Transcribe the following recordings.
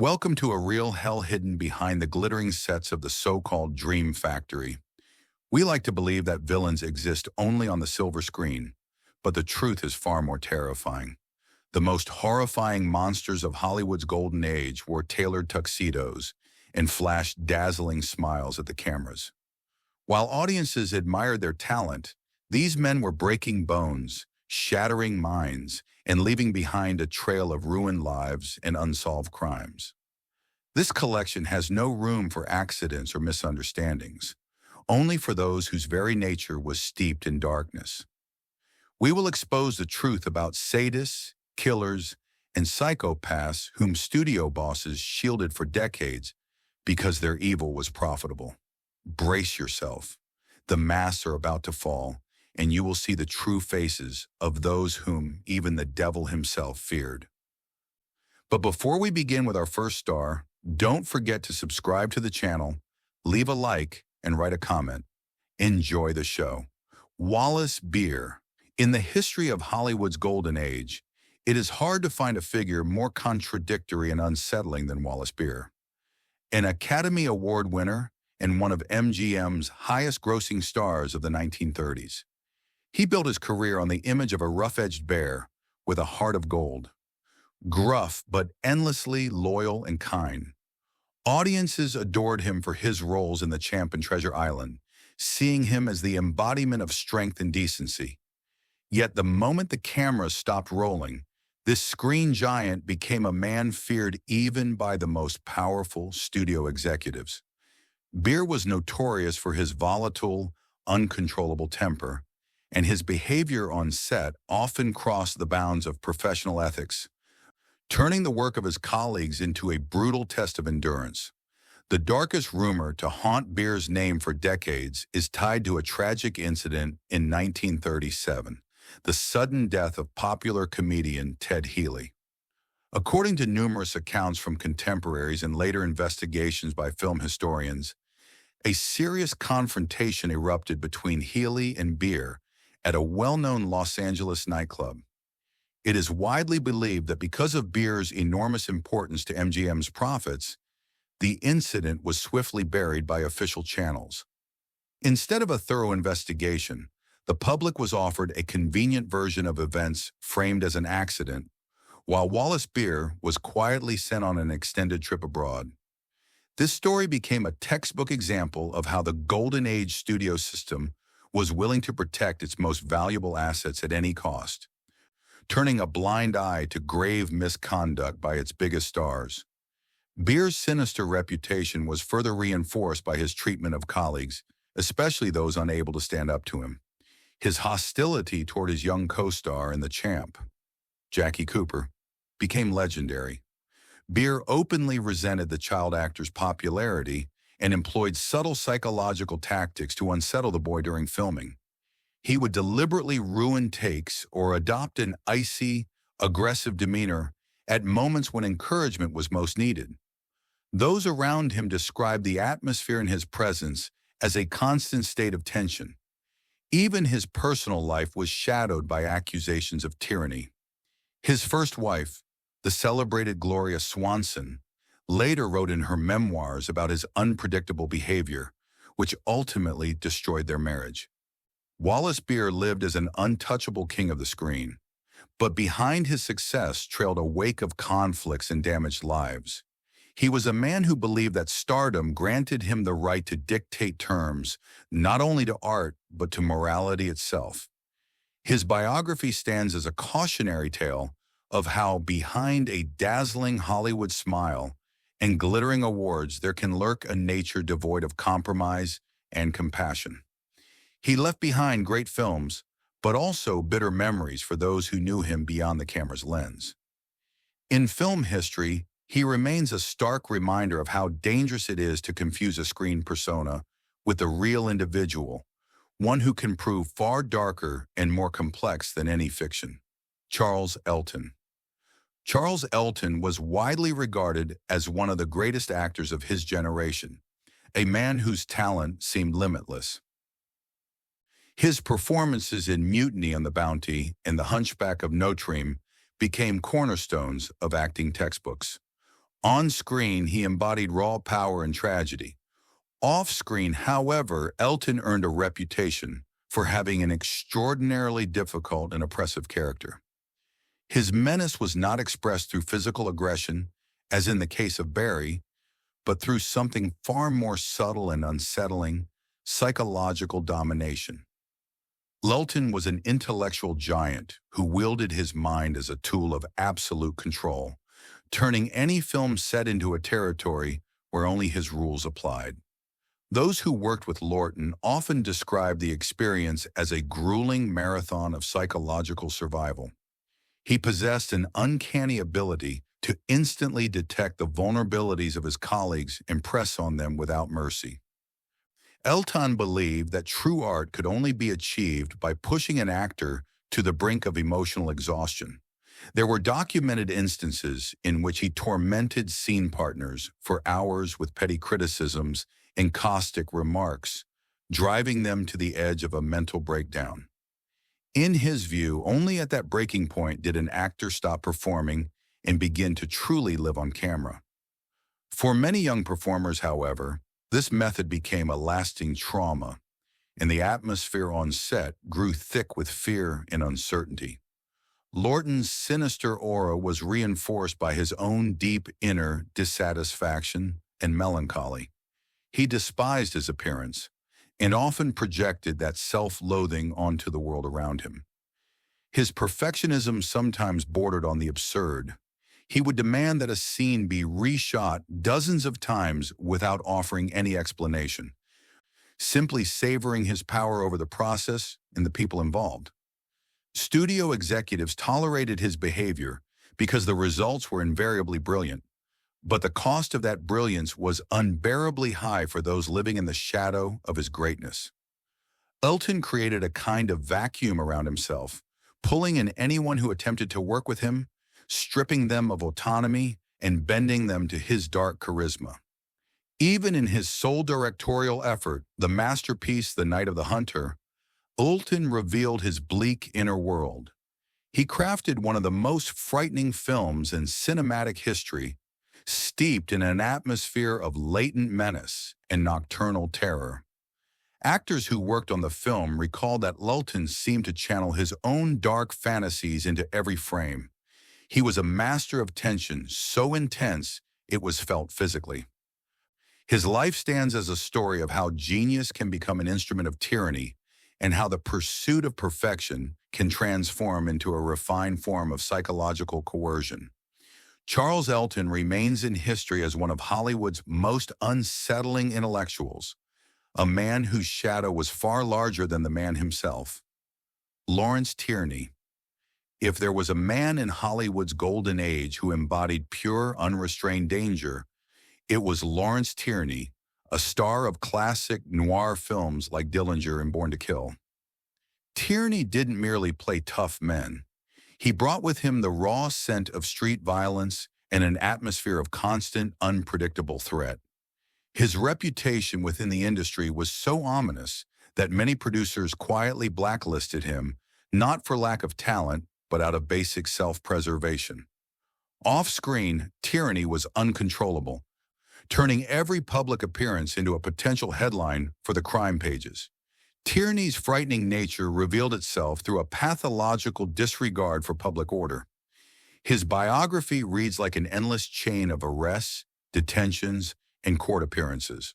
Welcome to a real hell hidden behind the glittering sets of the so-called Dream Factory. We like to believe that villains exist only on the silver screen, but the truth is far more terrifying. The most horrifying monsters of Hollywood's golden age wore tailored tuxedos and flashed dazzling smiles at the cameras. While audiences admired their talent, these men were breaking bones, shattering minds, and leaving behind a trail of ruined lives and unsolved crimes. This collection has no room for accidents or misunderstandings, only for those whose very nature was steeped in darkness. We will expose the truth about sadists, killers, and psychopaths whom studio bosses shielded for decades because their evil was profitable. Brace yourself. The masks are about to fall, and you will see the true faces of those whom even the devil himself feared. But before we begin with our first star, don't forget to subscribe to the channel, leave a like, and write a comment. Enjoy the show. Wallace Beery. In the history of Hollywood's golden age, it is hard to find a figure more contradictory and unsettling than Wallace Beery. An Academy Award winner and one of MGM's highest-grossing stars of the 1930s. He built his career on the image of a rough-edged bear with a heart of gold. Gruff but endlessly loyal and kind. Audiences adored him for his roles in The Champ and Treasure Island, seeing him as the embodiment of strength and decency. Yet the moment the cameras stopped rolling, this screen giant became a man feared even by the most powerful studio executives. Beery was notorious for his volatile, uncontrollable temper, and his behavior on set often crossed the bounds of professional ethics, turning the work of his colleagues into a brutal test of endurance. The darkest rumor to haunt Beery's name for decades is tied to a tragic incident in 1937, the sudden death of popular comedian Ted Healy. According to numerous accounts from contemporaries and later investigations by film historians, a serious confrontation erupted between Healy and Beery at a well-known Los Angeles nightclub. It is widely believed that because of Beery's enormous importance to MGM's profits, the incident was swiftly buried by official channels. Instead of a thorough investigation, the public was offered a convenient version of events framed as an accident, while Wallace Beery was quietly sent on an extended trip abroad. This story became a textbook example of how the Golden Age studio system was willing to protect its most valuable assets at any cost, turning a blind eye to grave misconduct by its biggest stars. Beery's sinister reputation was further reinforced by his treatment of colleagues, especially those unable to stand up to him. His hostility toward his young co-star in The Champ, Jackie Cooper, became legendary. Beery openly resented the child actor's popularity and employed subtle psychological tactics to unsettle the boy during filming. He would deliberately ruin takes or adopt an icy, aggressive demeanor at moments when encouragement was most needed. Those around him described the atmosphere in his presence as a constant state of tension. Even his personal life was shadowed by accusations of tyranny. His first wife, the celebrated Gloria Swanson, later wrote in her memoirs about his unpredictable behavior, which ultimately destroyed their marriage. Wallace Beery lived as an untouchable king of the screen, but behind his success trailed a wake of conflicts and damaged lives. He was a man who believed that stardom granted him the right to dictate terms, not only to art, but to morality itself. His biography stands as a cautionary tale of how behind a dazzling Hollywood smile and glittering awards there can lurk a nature devoid of compromise and compassion. He left behind great films, but also bitter memories for those who knew him beyond the camera's lens. In film history, he remains a stark reminder of how dangerous it is to confuse a screen persona with a real individual, one who can prove far darker and more complex than any fiction. Charles Elton. Charles Elton was widely regarded as one of the greatest actors of his generation, a man whose talent seemed limitless. His performances in Mutiny on the Bounty and The Hunchback of Notre Dame became cornerstones of acting textbooks. On screen, he embodied raw power and tragedy. Off-screen, however, Elton earned a reputation for having an extraordinarily difficult and oppressive character. His menace was not expressed through physical aggression, as in the case of Beery, but through something far more subtle and unsettling, psychological domination. Laughton was an intellectual giant who wielded his mind as a tool of absolute control, turning any film set into a territory where only his rules applied. Those who worked with Laughton often described the experience as a grueling marathon of psychological survival. He possessed an uncanny ability to instantly detect the vulnerabilities of his colleagues and press on them without mercy. Elton believed that true art could only be achieved by pushing an actor to the brink of emotional exhaustion. There were documented instances in which he tormented scene partners for hours with petty criticisms and caustic remarks, driving them to the edge of a mental breakdown. In his view, only at that breaking point did an actor stop performing and begin to truly live on camera. For many young performers, however, this method became a lasting trauma, and the atmosphere on set grew thick with fear and uncertainty. Laughton's sinister aura was reinforced by his own deep inner dissatisfaction and melancholy. He despised his appearance and often projected that self-loathing onto the world around him. His perfectionism sometimes bordered on the absurd. He would demand that a scene be reshot dozens of times without offering any explanation, simply savoring his power over the process and the people involved. Studio executives tolerated his behavior because the results were invariably brilliant, but the cost of that brilliance was unbearably high for those living in the shadow of his greatness. Elton created a kind of vacuum around himself, pulling in anyone who attempted to work with him, stripping them of autonomy and bending them to his dark charisma. Even in his sole directorial effort, the masterpiece The Night of the Hunter, Elton revealed his bleak inner world. He crafted one of the most frightening films in cinematic history, steeped in an atmosphere of latent menace and nocturnal terror. Actors who worked on the film recalled that Laughton seemed to channel his own dark fantasies into every frame. He was a master of tension so intense it was felt physically. His life stands as a story of how genius can become an instrument of tyranny and how the pursuit of perfection can transform into a refined form of psychological coercion. Charles Elton remains in history as one of Hollywood's most unsettling intellectuals, a man whose shadow was far larger than the man himself. Lawrence Tierney. If there was a man in Hollywood's golden age who embodied pure, unrestrained danger, it was Lawrence Tierney, a star of classic noir films like Dillinger and Born to Kill. Tierney didn't merely play tough men. He brought with him the raw scent of street violence and an atmosphere of constant, unpredictable threat. His reputation within the industry was so ominous that many producers quietly blacklisted him, not for lack of talent, but out of basic self-preservation. Off-screen, Tierney was uncontrollable, turning every public appearance into a potential headline for the crime pages. Tierney's frightening nature revealed itself through a pathological disregard for public order. His biography reads like an endless chain of arrests, detentions, and court appearances.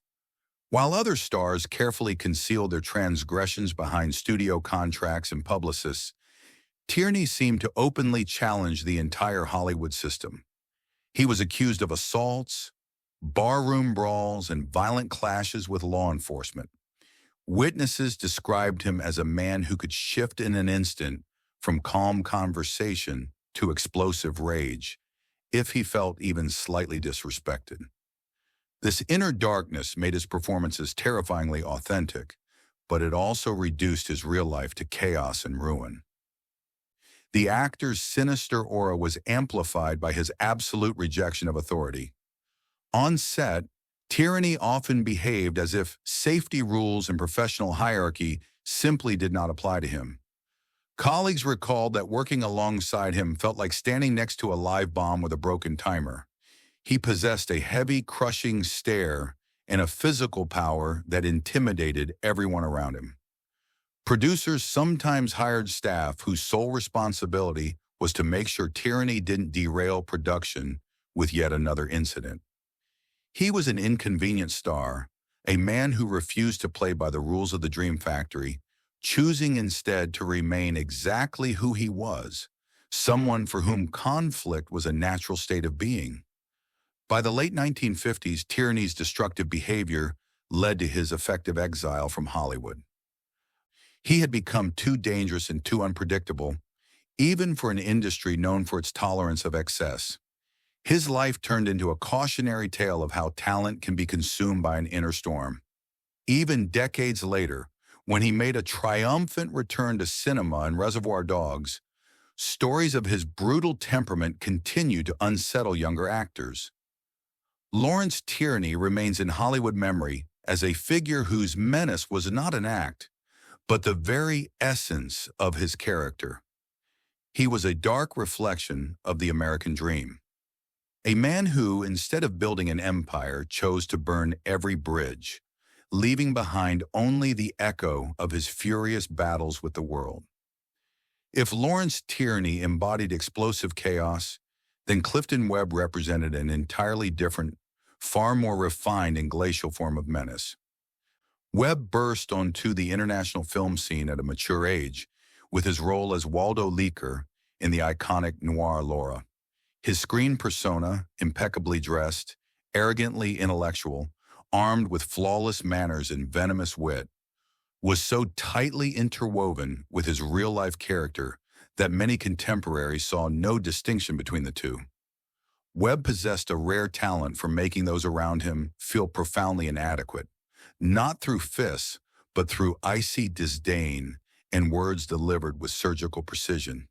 While other stars carefully concealed their transgressions behind studio contracts and publicists, Tierney seemed to openly challenge the entire Hollywood system. He was accused of assaults, barroom brawls, and violent clashes with law enforcement. Witnesses described him as a man who could shift in an instant from calm conversation to explosive rage, if he felt even slightly disrespected. This inner darkness made his performances terrifyingly authentic, but it also reduced his real life to chaos and ruin. The actor's sinister aura was amplified by his absolute rejection of authority. On set, Tierney often behaved as if safety rules and professional hierarchy simply did not apply to him. Colleagues recalled that working alongside him felt like standing next to a live bomb with a broken timer. He possessed a heavy, crushing stare and a physical power that intimidated everyone around him. Producers sometimes hired staff whose sole responsibility was to make sure Tierney didn't derail production with yet another incident. He was an inconvenient star, a man who refused to play by the rules of the Dream Factory, choosing instead to remain exactly who he was, someone for whom conflict was a natural state of being. By the late 1950s, Tierney's destructive behavior led to his effective exile from Hollywood. He had become too dangerous and too unpredictable, even for an industry known for its tolerance of excess. His life turned into a cautionary tale of how talent can be consumed by an inner storm. Even decades later, when he made a triumphant return to cinema in Reservoir Dogs, stories of his brutal temperament continue to unsettle younger actors. Lawrence Tierney remains in Hollywood memory as a figure whose menace was not an act, but the very essence of his character. He was a dark reflection of the American dream. A man who, instead of building an empire, chose to burn every bridge, leaving behind only the echo of his furious battles with the world. If Lawrence Tierney embodied explosive chaos, then Clifton Webb represented an entirely different, far more refined and glacial form of menace. Webb burst onto the international film scene at a mature age, with his role as Waldo Leaker in the iconic noir Lorre. His screen persona, impeccably dressed, arrogantly intellectual, armed with flawless manners and venomous wit, was so tightly interwoven with his real-life character that many contemporaries saw no distinction between the two. Webb possessed a rare talent for making those around him feel profoundly inadequate, not through fists, but through icy disdain and words delivered with surgical precision.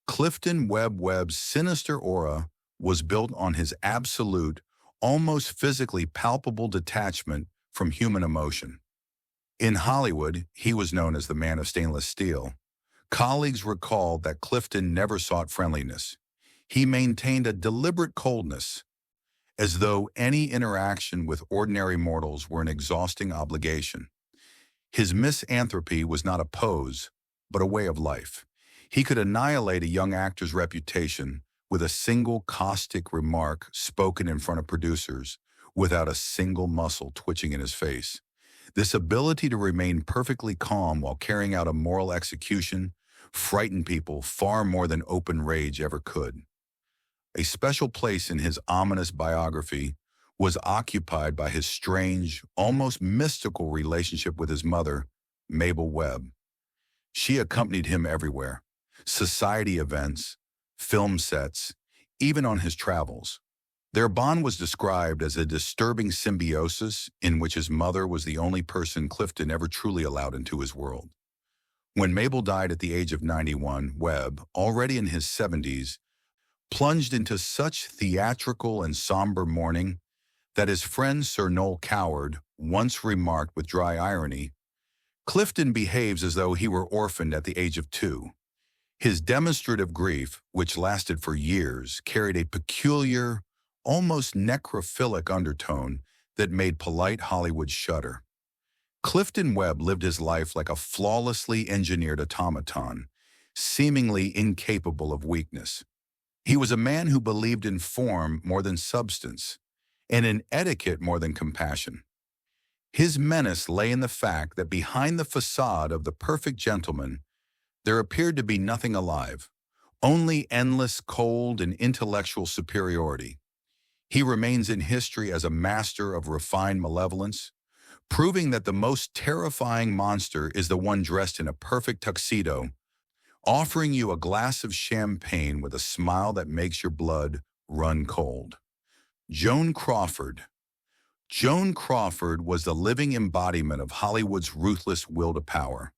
Clifton Webb's sinister aura was built on his absolute, almost physically palpable detachment from human emotion. In Hollywood, he was known as the man of stainless steel. Colleagues recalled that Clifton never sought friendliness. He maintained a deliberate coldness, as though any interaction with ordinary mortals were an exhausting obligation. His misanthropy was not a pose, but a way of life. He could annihilate a young actor's reputation with a single caustic remark spoken in front of producers without a single muscle twitching in his face. This ability to remain perfectly calm while carrying out a moral execution frightened people far more than open rage ever could. A special place in his ominous biography was occupied by his strange, almost mystical relationship with his mother, Mabel Webb. She accompanied him everywhere, society events, film sets, even on his travels. Their bond was described as a disturbing symbiosis in which his mother was the only person Clifton ever truly allowed into his world. When Mabel died at the age of 91, Webb, already in his 70s, plunged into such theatrical and somber mourning that his friend Sir Noel Coward once remarked with dry irony, "Clifton behaves as though he were orphaned at the age of 2. His demonstrative grief, which lasted for years, carried a peculiar, almost necrophilic undertone that made polite Hollywood shudder. Clifton Webb lived his life like a flawlessly engineered automaton, seemingly incapable of weakness. He was a man who believed in form more than substance, and in etiquette more than compassion. His menace lay in the fact that behind the facade of the perfect gentleman, there appeared to be nothing alive, only endless cold and intellectual superiority. He remains in history as a master of refined malevolence, proving that the most terrifying monster is the one dressed in a perfect tuxedo, offering you a glass of champagne with a smile that makes your blood run cold. Joan Crawford. Joan Crawford was the living embodiment of Hollywood's ruthless will to power.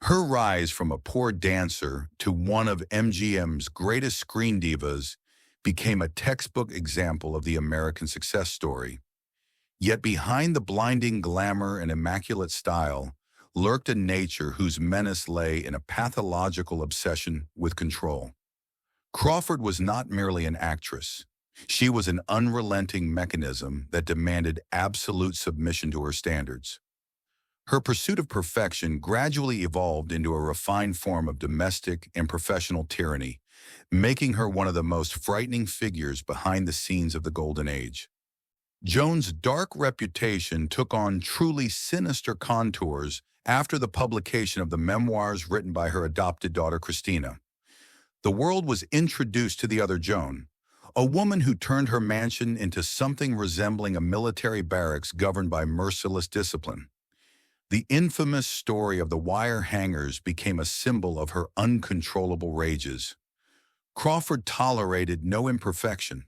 Her rise from a poor dancer to one of MGM's greatest screen divas became a textbook example of the American success story. Yet behind the blinding glamour and immaculate style lurked a nature whose menace lay in a pathological obsession with control. Crawford was not merely an actress. She was an unrelenting mechanism that demanded absolute submission to her standards. Her pursuit of perfection gradually evolved into a refined form of domestic and professional tyranny, making her one of the most frightening figures behind the scenes of the Golden Age. Joan's dark reputation took on truly sinister contours after the publication of the memoirs written by her adopted daughter Christina. The world was introduced to the other Joan, a woman who turned her mansion into something resembling a military barracks governed by merciless discipline. The infamous story of the wire hangers became a symbol of her uncontrollable rages. Crawford tolerated no imperfection,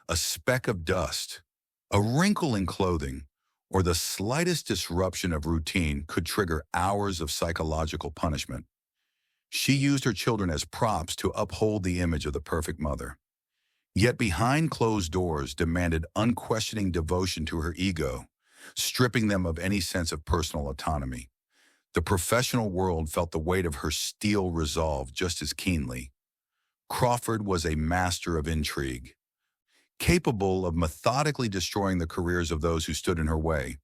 a speck of dust, a wrinkle in clothing, or the slightest disruption of routine could trigger hours of psychological punishment. She used her children as props to uphold the image of the perfect mother. Yet behind closed doors demanded unquestioning devotion to her ego, stripping them of any sense of personal autonomy. The professional world felt the weight of her steel resolve just as keenly. Crawford was a master of intrigue, capable of methodically destroying the careers of those who stood in her way.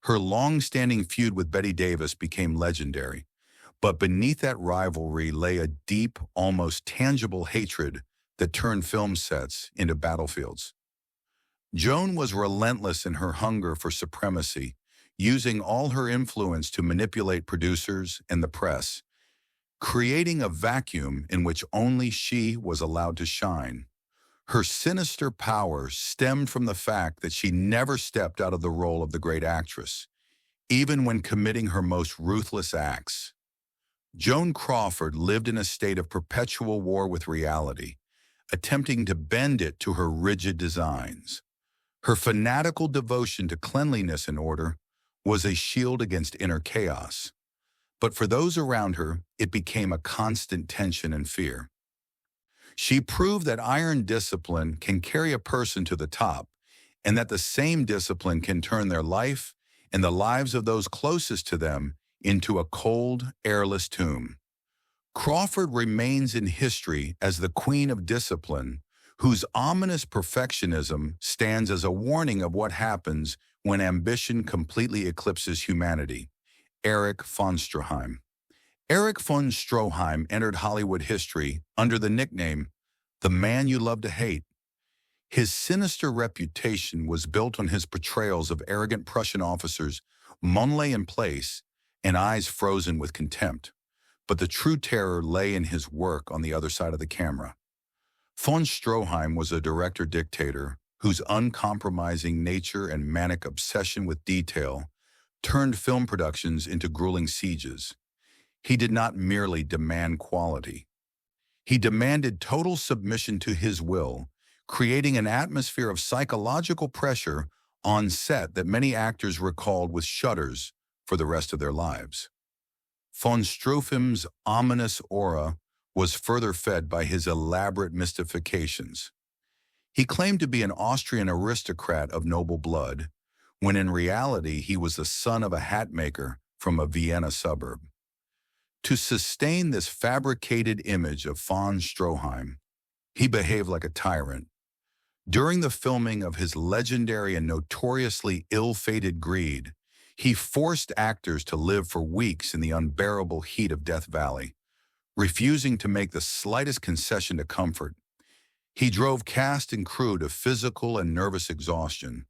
Her long-standing feud with Bette Davis became legendary, but beneath that rivalry lay a deep, almost tangible hatred that turned film sets into battlefields. Joan was relentless in her hunger for supremacy, using all her influence to manipulate producers and the press, creating a vacuum in which only she was allowed to shine. Her sinister power stemmed from the fact that she never stepped out of the role of the great actress, even when committing her most ruthless acts. Joan Crawford lived in a state of perpetual war with reality, attempting to bend it to her rigid designs. Her fanatical devotion to cleanliness and order was a shield against inner chaos. But for those around her, it became a constant tension and fear. She proved that iron discipline can carry a person to the top, and that the same discipline can turn their life and the lives of those closest to them into a cold, airless tomb. Crawford remains in history as the queen of discipline, whose ominous perfectionism stands as a warning of what happens when ambition completely eclipses humanity. Erich von Stroheim. Erich von Stroheim entered Hollywood history under the nickname, "The Man You Love to Hate." His sinister reputation was built on his portrayals of arrogant Prussian officers, monle in place, and eyes frozen with contempt. But the true terror lay in his work on the other side of the camera. Von Stroheim was a director-dictator whose uncompromising nature and manic obsession with detail turned film productions into grueling sieges. He did not merely demand quality. He demanded total submission to his will, creating an atmosphere of psychological pressure on set that many actors recalled with shudders for the rest of their lives. Von Stroheim's ominous aura was further fed by his elaborate mystifications. He claimed to be an Austrian aristocrat of noble blood, when in reality he was the son of a hat maker from a Vienna suburb. To sustain this fabricated image of von Stroheim, he behaved like a tyrant. During the filming of his legendary and notoriously ill-fated Greed, he forced actors to live for weeks in the unbearable heat of Death Valley, refusing to make the slightest concession to comfort. He drove cast and crew to physical and nervous exhaustion.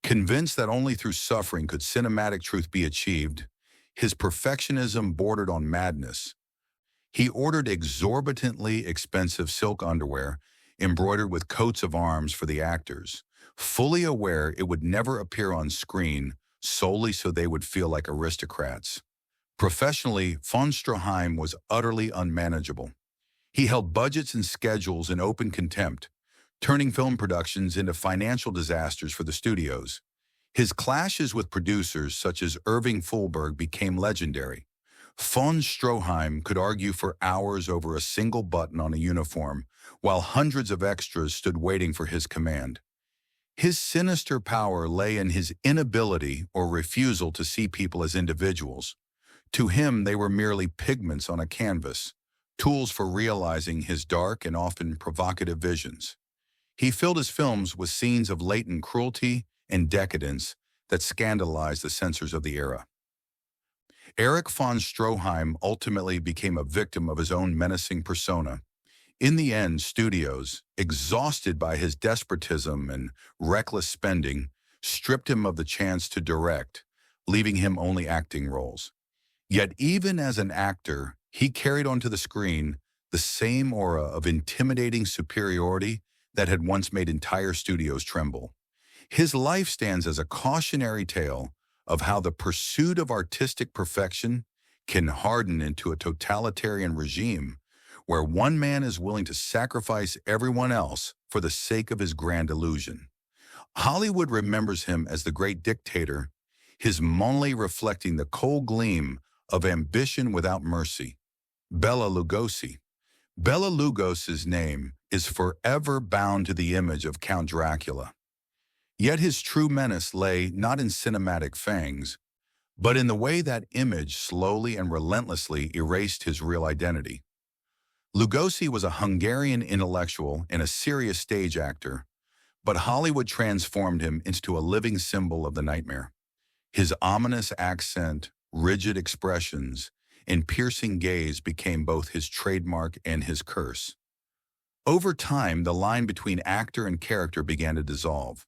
Convinced that only through suffering could cinematic truth be achieved, his perfectionism bordered on madness. He ordered exorbitantly expensive silk underwear embroidered with coats of arms for the actors, fully aware it would never appear on screen solely so they would feel like aristocrats. Professionally, von Stroheim was utterly unmanageable. He held budgets and schedules in open contempt, turning film productions into financial disasters for the studios. His clashes with producers such as Irving Fulberg became legendary. Von Stroheim could argue for hours over a single button on a uniform, while hundreds of extras stood waiting for his command. His sinister power lay in his inability or refusal to see people as individuals. To him, they were merely pigments on a canvas, tools for realizing his dark and often provocative visions. He filled his films with scenes of latent cruelty and decadence that scandalized the censors of the era. Erich von Stroheim ultimately became a victim of his own menacing persona. In the end, studios, exhausted by his despotism and reckless spending, stripped him of the chance to direct, leaving him only acting roles. Yet even as an actor, he carried onto the screen the same aura of intimidating superiority that had once made entire studios tremble. His life stands as a cautionary tale of how the pursuit of artistic perfection can harden into a totalitarian regime where one man is willing to sacrifice everyone else for the sake of his grand illusion. Hollywood remembers him as the great dictator, his monly reflecting the cold gleam of ambition without mercy. Bela Lugosi. Bela Lugosi's name is forever bound to the image of Count Dracula. Yet his true menace lay not in cinematic fangs, but in the way that image slowly and relentlessly erased his real identity. Lugosi was a Hungarian intellectual and a serious stage actor, but Hollywood transformed him into a living symbol of the nightmare. His ominous accent, rigid expressions, and piercing gaze became both his trademark and his curse. Over time, the line between actor and character began to dissolve.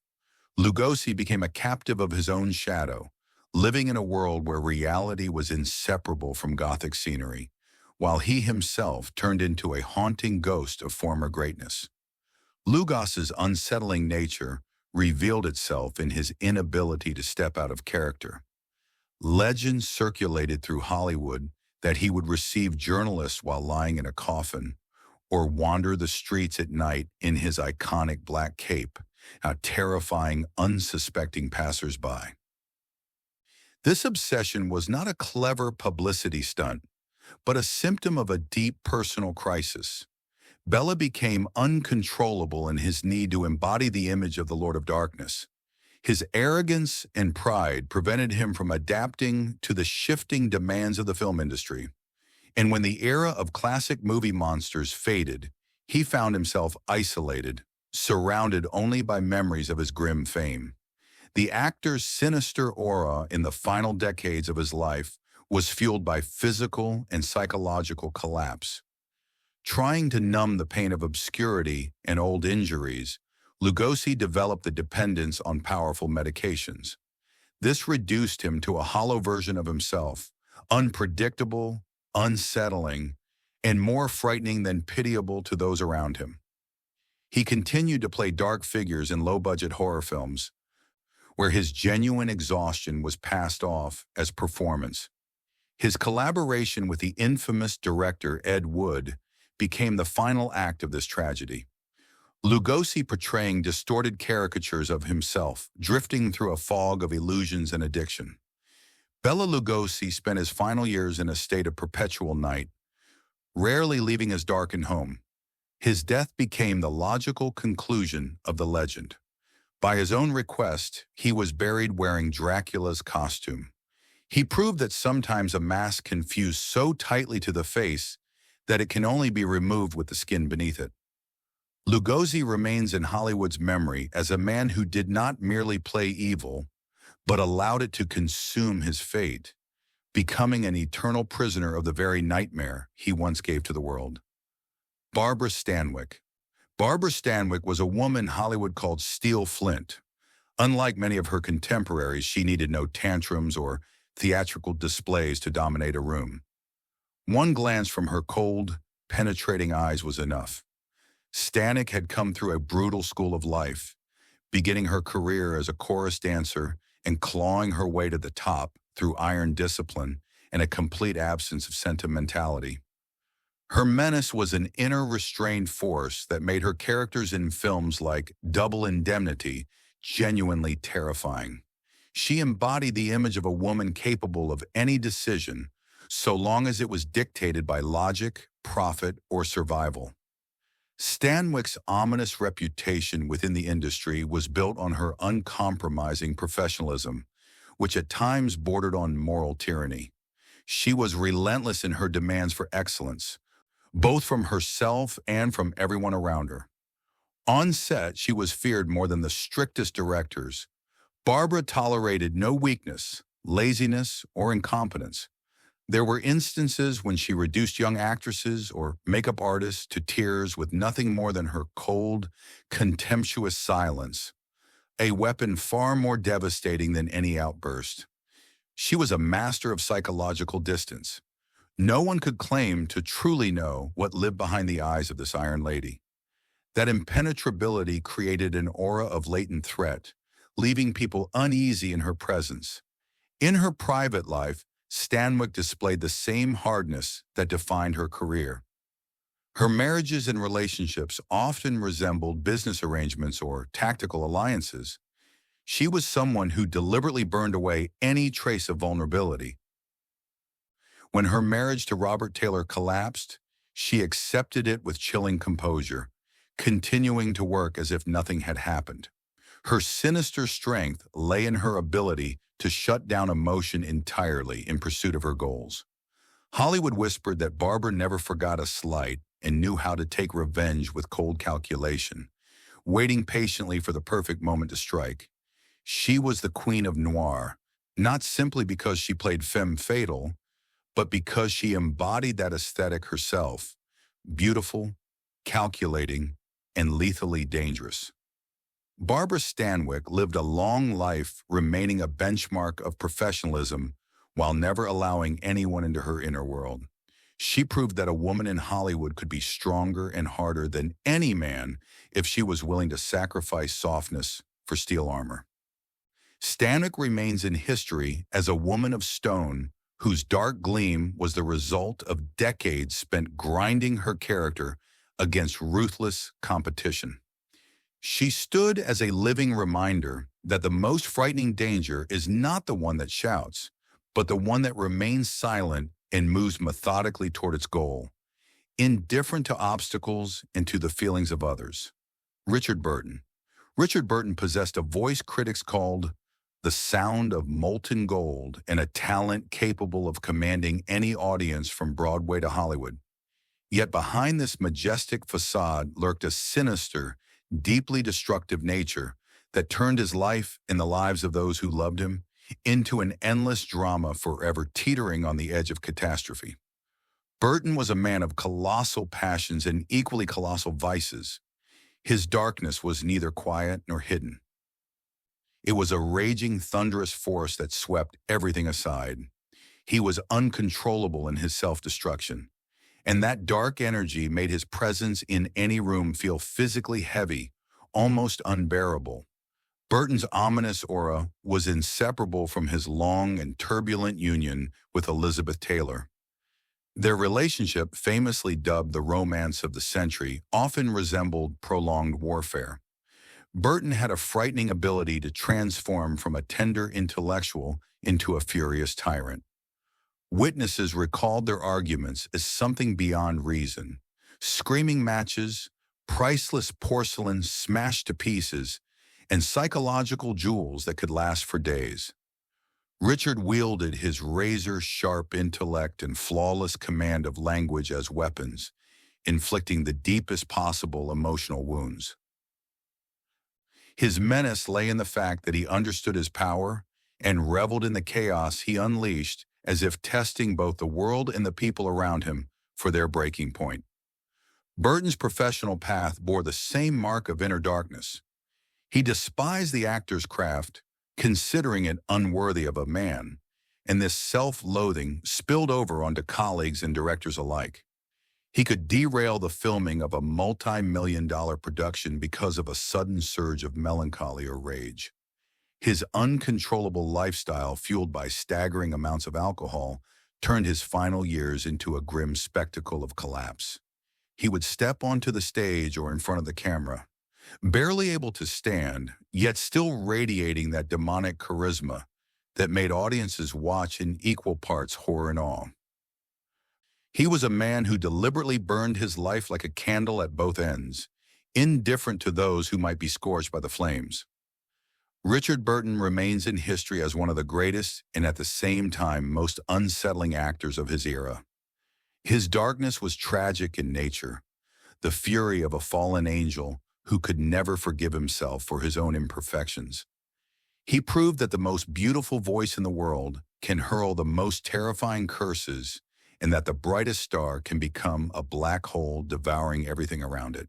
Lugosi became a captive of his own shadow, living in a world where reality was inseparable from Gothic scenery, while he himself turned into a haunting ghost of former greatness. Lugosi's unsettling nature revealed itself in his inability to step out of character. Legends circulated through Hollywood that he would receive journalists while lying in a coffin, or wander the streets at night in his iconic black cape, terrifying unsuspecting passersby. This obsession was not a clever publicity stunt, but a symptom of a deep personal crisis. Bela became uncontrollable in his need to embody the image of the Lord of Darkness. His arrogance and pride prevented him from adapting to the shifting demands of the film industry. And when the era of classic movie monsters faded, he found himself isolated, surrounded only by memories of his grim fame. The actor's sinister aura in the final decades of his life was fueled by physical and psychological collapse. Trying to numb the pain of obscurity and old injuries, Lugosi developed the dependence on powerful medications. This reduced him to a hollow version of himself, unpredictable, unsettling, and more frightening than pitiable to those around him. He continued to play dark figures in low-budget horror films, where his genuine exhaustion was passed off as performance. His collaboration with the infamous director Ed Wood became the final act of this tragedy. Lugosi portraying distorted caricatures of himself, drifting through a fog of illusions and addiction. Bela Lugosi spent his final years in a state of perpetual night, rarely leaving his darkened home. His death became the logical conclusion of the legend. By his own request, he was buried wearing Dracula's costume. He proved that sometimes a mask can fuse so tightly to the face that it can only be removed with the skin beneath it. Lugosi remains in Hollywood's memory as a man who did not merely play evil, but allowed it to consume his fate, becoming an eternal prisoner of the very nightmare he once gave to the world. Barbara Stanwyck. Barbara Stanwyck was a woman Hollywood called Steel Flint. Unlike many of her contemporaries, she needed no tantrums or theatrical displays to dominate a room. One glance from her cold, penetrating eyes was enough. Stanwyck had come through a brutal school of life, beginning her career as a chorus dancer and clawing her way to the top through iron discipline and a complete absence of sentimentality. Her menace was an inner restrained force that made her characters in films like Double Indemnity genuinely terrifying. She embodied the image of a woman capable of any decision, so long as it was dictated by logic, profit, or survival. Stanwyck's ominous reputation within the industry was built on her uncompromising professionalism, which at times bordered on moral tyranny. She was relentless in her demands for excellence, both from herself and from everyone around her. On set, she was feared more than the strictest directors. Barbara tolerated no weakness, laziness, or incompetence. There were instances when she reduced young actresses or makeup artists to tears with nothing more than her cold, contemptuous silence, a weapon far more devastating than any outburst. She was a master of psychological distance. No one could claim to truly know what lived behind the eyes of this Iron Lady. That impenetrability created an aura of latent threat, leaving people uneasy in her presence. In her private life, Stanwyck displayed the same hardness that defined her career. Her marriages and relationships often resembled business arrangements or tactical alliances. She was someone who deliberately burned away any trace of vulnerability. When her marriage to Robert Taylor collapsed, she accepted it with chilling composure, continuing to work as if nothing had happened. Her sinister strength lay in her ability to shut down emotion entirely in pursuit of her goals. Hollywood whispered that Barbara never forgot a slight and knew how to take revenge with cold calculation, waiting patiently for the perfect moment to strike. She was the queen of noir, not simply because she played femme fatale, but because she embodied that aesthetic herself, beautiful, calculating, and lethally dangerous. Barbara Stanwyck lived a long life remaining a benchmark of professionalism while never allowing anyone into her inner world. She proved that a woman in Hollywood could be stronger and harder than any man if she was willing to sacrifice softness for steel armor. Stanwyck remains in history as a woman of stone whose dark gleam was the result of decades spent grinding her character against ruthless competition. She stood as a living reminder that the most frightening danger is not the one that shouts, but the one that remains silent and moves methodically toward its goal, indifferent to obstacles and to the feelings of others. Richard Burton. Richard Burton possessed a voice critics called the sound of molten gold and a talent capable of commanding any audience from Broadway to Hollywood. Yet behind this majestic facade lurked a sinister, deeply destructive nature that turned his life and the lives of those who loved him into an endless drama forever teetering on the edge of catastrophe. Burton was a man of colossal passions and equally colossal vices. His darkness was neither quiet nor hidden. It was a raging, thunderous force that swept everything aside. He was uncontrollable in his self-destruction, and that dark energy made his presence in any room feel physically heavy, almost unbearable. Burton's ominous aura was inseparable from his long and turbulent union with Elizabeth Taylor. Their relationship, famously dubbed the romance of the century, often resembled prolonged warfare. Burton had a frightening ability to transform from a tender intellectual into a furious tyrant. Witnesses recalled their arguments as something beyond reason. Screaming matches, priceless porcelain smashed to pieces, and psychological jewels that could last for days. Richard wielded his razor-sharp intellect and flawless command of language as weapons, inflicting the deepest possible emotional wounds. His menace lay in the fact that he understood his power and reveled in the chaos he unleashed, as if testing both the world and the people around him for their breaking point. Burton's professional path bore the same mark of inner darkness. He despised the actor's craft, considering it unworthy of a man, and this self-loathing spilled over onto colleagues and directors alike. He could derail the filming of a multi-million-dollar production because of a sudden surge of melancholy or rage. His uncontrollable lifestyle, fueled by staggering amounts of alcohol, turned his final years into a grim spectacle of collapse. He would step onto the stage or in front of the camera, barely able to stand, yet still radiating that demonic charisma that made audiences watch in equal parts horror and awe. He was a man who deliberately burned his life like a candle at both ends, indifferent to those who might be scorched by the flames. Richard Burton remains in history as one of the greatest and at the same time most unsettling actors of his era. His darkness was tragic in nature, the fury of a fallen angel who could never forgive himself for his own imperfections. He proved that the most beautiful voice in the world can hurl the most terrifying curses, and that the brightest star can become a black hole devouring everything around it.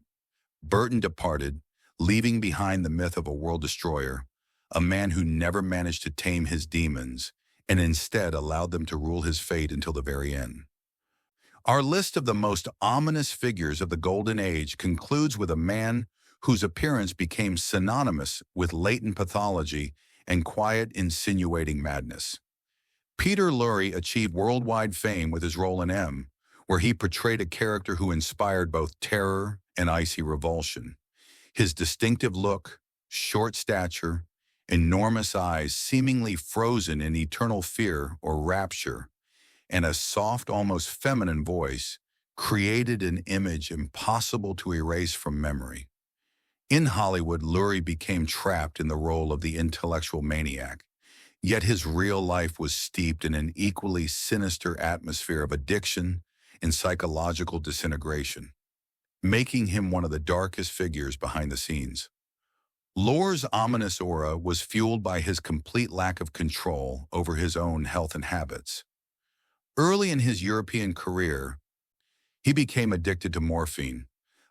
Burton departed, leaving behind the myth of a world destroyer, a man who never managed to tame his demons and instead allowed them to rule his fate until the very end. Our list of the most ominous figures of the Golden Age concludes with a man whose appearance became synonymous with latent pathology and quiet, insinuating madness. Peter Lorre achieved worldwide fame with his role in M, where he portrayed a character who inspired both terror and icy revulsion. His distinctive look, short stature, enormous eyes seemingly frozen in eternal fear or rapture, and a soft, almost feminine voice created an image impossible to erase from memory. In Hollywood, Lorre became trapped in the role of the intellectual maniac, yet his real life was steeped in an equally sinister atmosphere of addiction and psychological disintegration, making him one of the darkest figures behind the scenes. Lorre's ominous aura was fueled by his complete lack of control over his own health and habits. Early in his European career, he became addicted to morphine,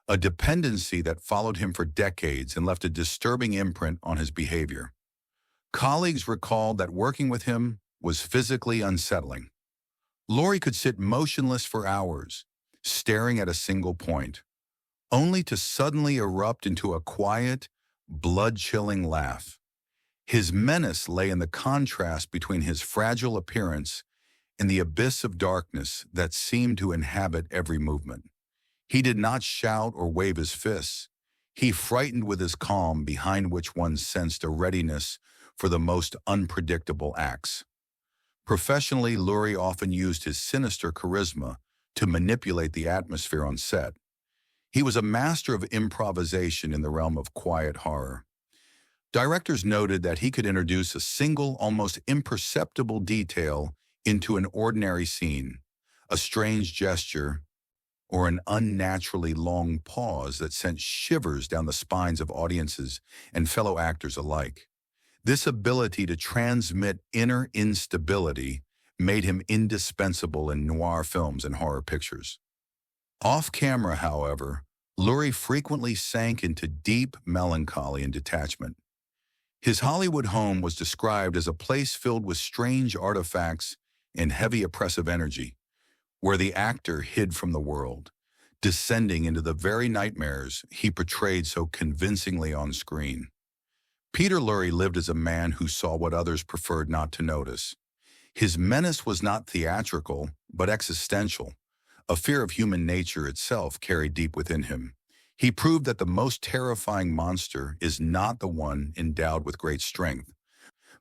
a dependency that followed him for decades and left a disturbing imprint on his behavior. Colleagues recalled that working with him was physically unsettling. Lorre could sit motionless for hours, staring at a single point, only to suddenly erupt into a quiet, blood-chilling laugh. His menace lay in the contrast between his fragile appearance and the abyss of darkness that seemed to inhabit every movement. He did not shout or wave his fists. He frightened with his calm, behind which one sensed a readiness for the most unpredictable acts. Professionally, Lorre often used his sinister charisma to manipulate the atmosphere on set. He was a master of improvisation in the realm of quiet horror. Directors noted that he could introduce a single, almost imperceptible detail into an ordinary scene, a strange gesture, or an unnaturally long pause that sent shivers down the spines of audiences and fellow actors alike. This ability to transmit inner instability made him indispensable in noir films and horror pictures. Off-camera, however, Lorre frequently sank into deep melancholy and detachment. His Hollywood home was described as a place filled with strange artifacts and heavy oppressive energy, where the actor hid from the world, descending into the very nightmares he portrayed so convincingly on screen. Peter Lorre lived as a man who saw what others preferred not to notice. His menace was not theatrical, but existential. A fear of human nature itself carried deep within him. He proved that the most terrifying monster is not the one endowed with great strength,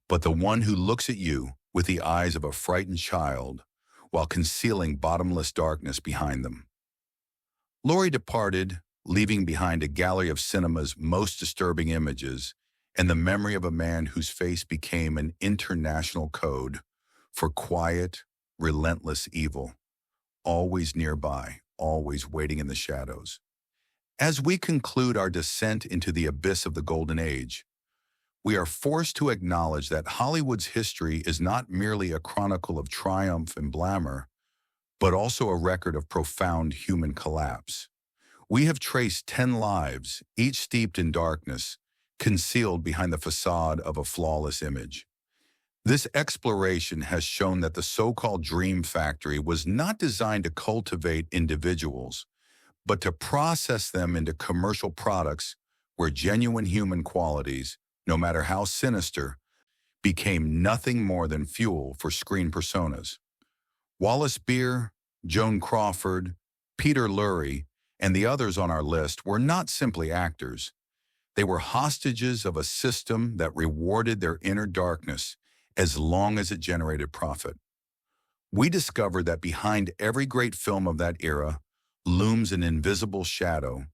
but the one who looks at you with the eyes of a frightened child while concealing bottomless darkness behind them. Lorre departed, leaving behind a gallery of cinema's most disturbing images and the memory of a man whose face became an international code for quiet, relentless evil, always nearby, always waiting in the shadows. As we conclude our descent into the abyss of the Golden Age, we are forced to acknowledge that Hollywood's history is not merely a chronicle of triumph and glamour, but also a record of profound human collapse. We have traced 10 lives, each steeped in darkness, concealed behind the facade of a flawless image. This exploration has shown that the so-called Dream Factory was not designed to cultivate individuals, but to process them into commercial products where genuine human qualities, no matter how sinister, became nothing more than fuel for screen personas. Wallace Beery, Joan Crawford, Peter Lorre, and the others on our list were not simply actors. They were hostages of a system that rewarded their inner darkness as long as it generated profit. We discovered that behind every great film of that era looms an invisible shadow,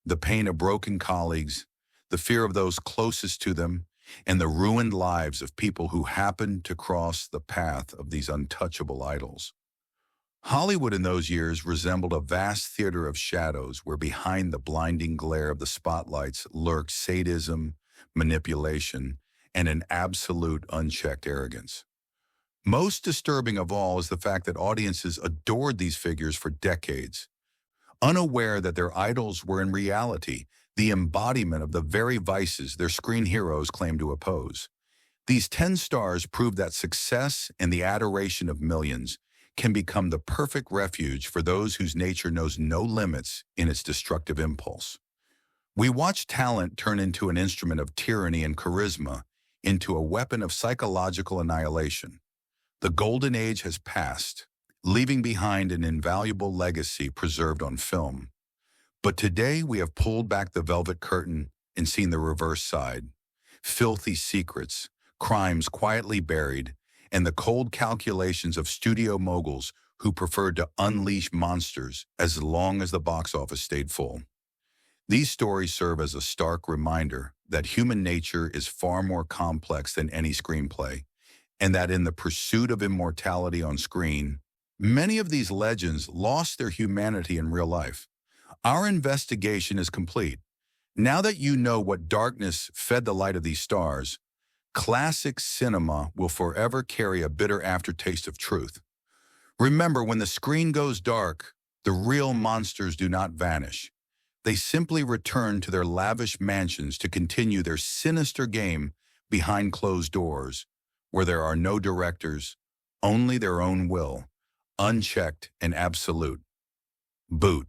the pain of broken colleagues, the fear of those closest to them, and the ruined lives of people who happened to cross the path of these untouchable idols. Hollywood in those years resembled a vast theater of shadows where behind the blinding glare of the spotlights lurked sadism, manipulation, and an absolute unchecked arrogance. Most disturbing of all is the fact that audiences adored these figures for decades, unaware that their idols were in reality the embodiment of the very vices their screen heroes claimed to oppose. These 10 stars prove that success and the adoration of millions can become the perfect refuge for those whose nature knows no limits in its destructive impulse. We watch talent turn into an instrument of tyranny and charisma, into a weapon of psychological annihilation. The golden age has passed, leaving behind an invaluable legacy preserved on film. But today we have pulled back the velvet curtain and seen the reverse side. Filthy secrets, crimes quietly buried, and the cold calculations of studio moguls who preferred to unleash monsters as long as the box office stayed full. These stories serve as a stark reminder that human nature is far more complex than any screenplay, and that in the pursuit of immortality on screen, many of these legends lost their humanity in real life. Our investigation is complete. Now that you know what darkness fed the light of these stars, classic cinema will forever carry a bitter aftertaste of truth. Remember, when the screen goes dark, the real monsters do not vanish. They simply return to their lavish mansions to continue their sinister game behind closed doors, where there are no directors, only their own will, unchecked and absolute. Boot.